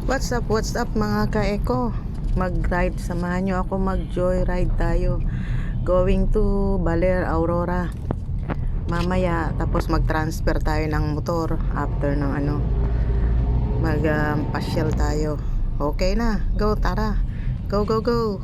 What's up mga ka-eko? Mag-ride, samahan nyo ako mag-joyride tayo. Going to Baler, Aurora. Mamaya, tapos mag-transfer tayo ng motor after ng mag-pasyal tayo. Okay na, go, tara. Go, go, go.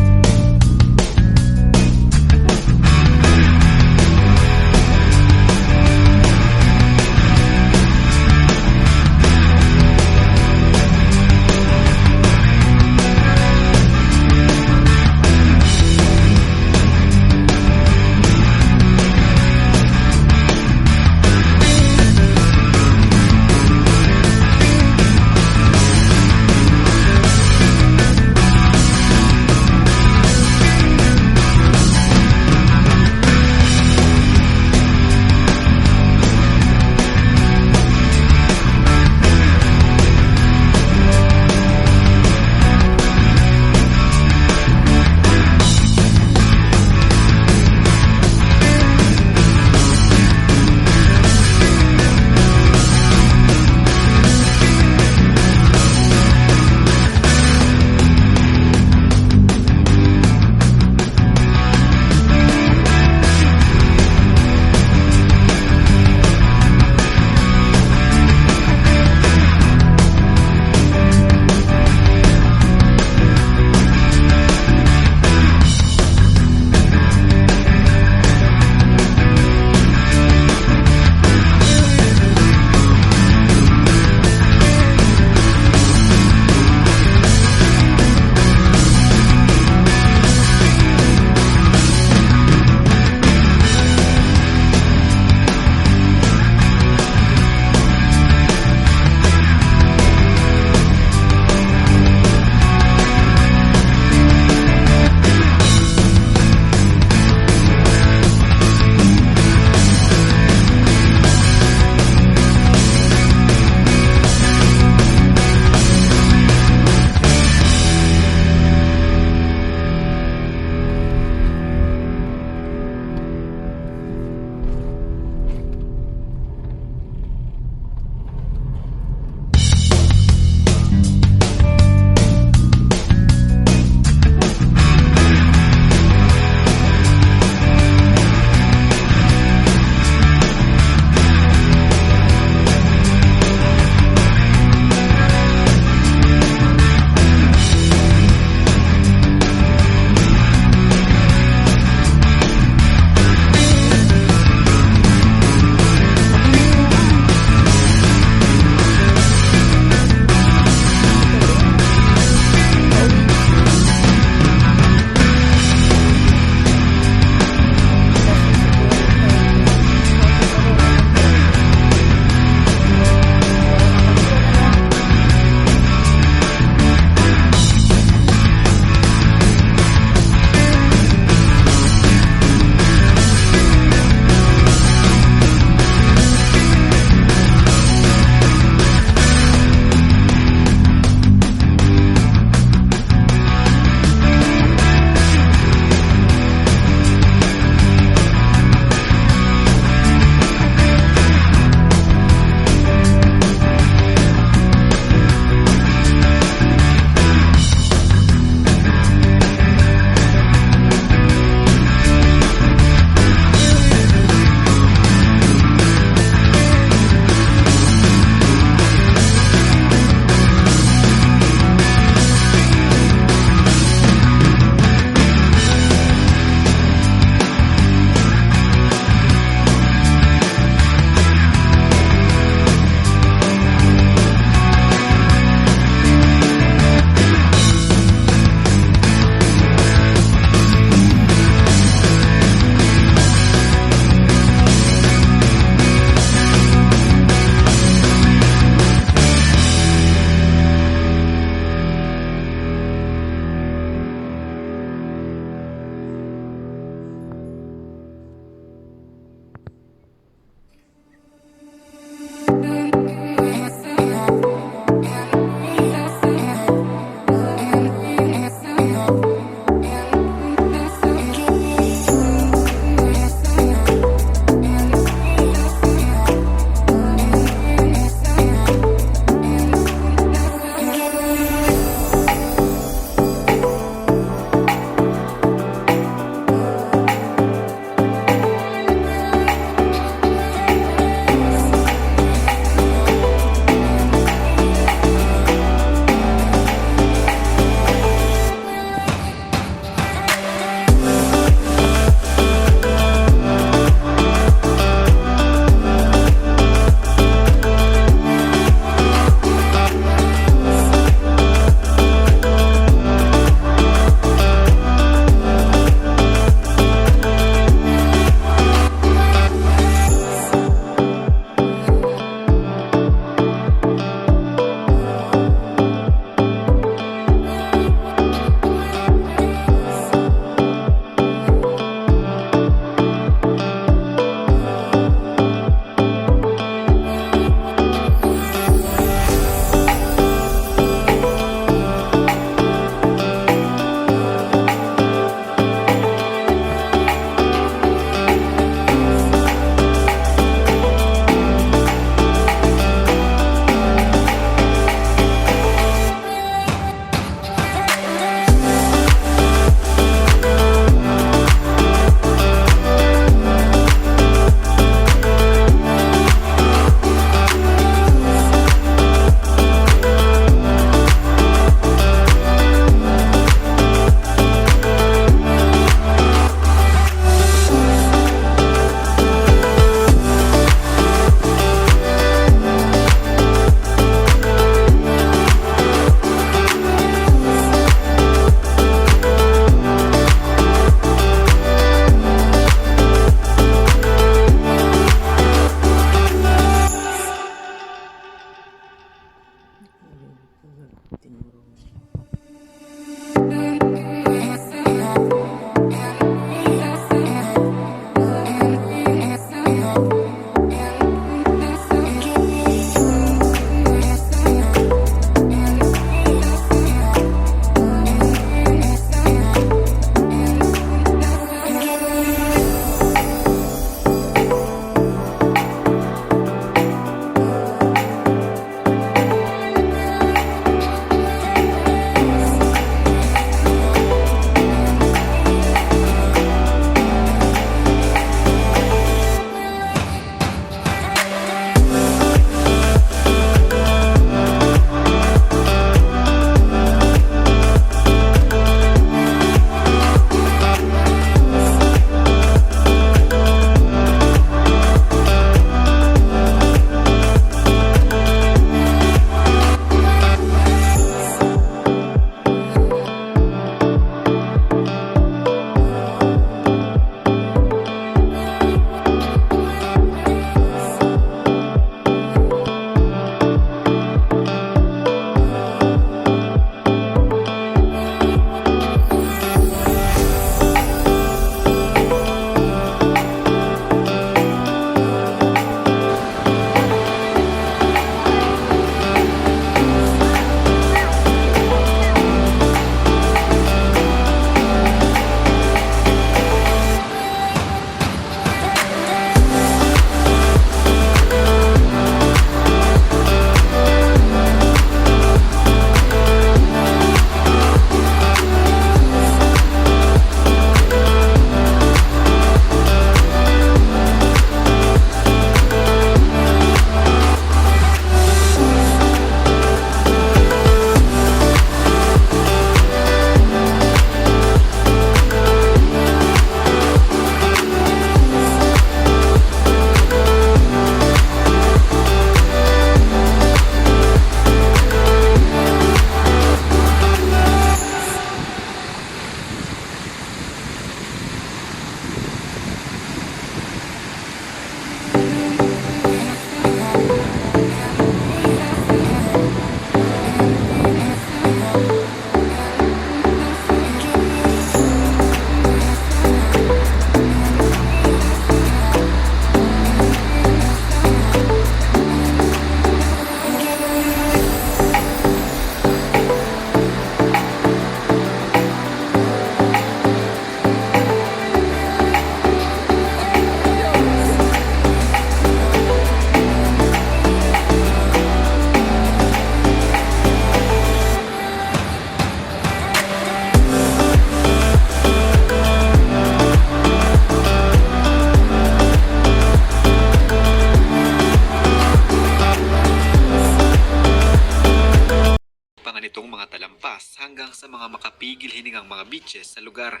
beaches sa lugar.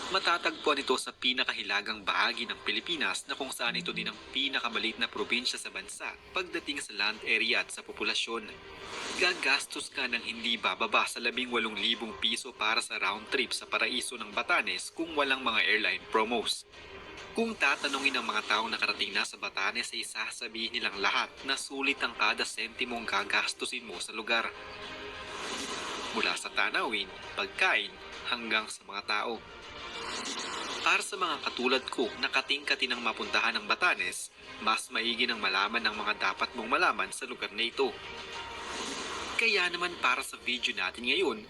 Matatagpuan ito sa pinakahilagang bahagi ng Pilipinas na kung saan ito din ang pinakamaliit na probinsya sa bansa pagdating sa land area at sa populasyon. Gagastos ka ng hindi bababa sa 18,000 piso para sa round trip sa paraiso ng Batanes kung walang mga airline promos. Kung tatanungin ng mga taong nakarating na sa Batanes ay sasabihin nilang lahat na sulit ang kada sentimong gagastusin mo sa lugar. Mula sa tanawin, pagkain, hanggang sa mga tao. Para sa mga katulad ko na kating-kati ng mapuntahan ng Batanes, mas maigi ng malaman ng mga dapat mong malaman sa lugar na ito. Kaya naman para sa video natin ngayon,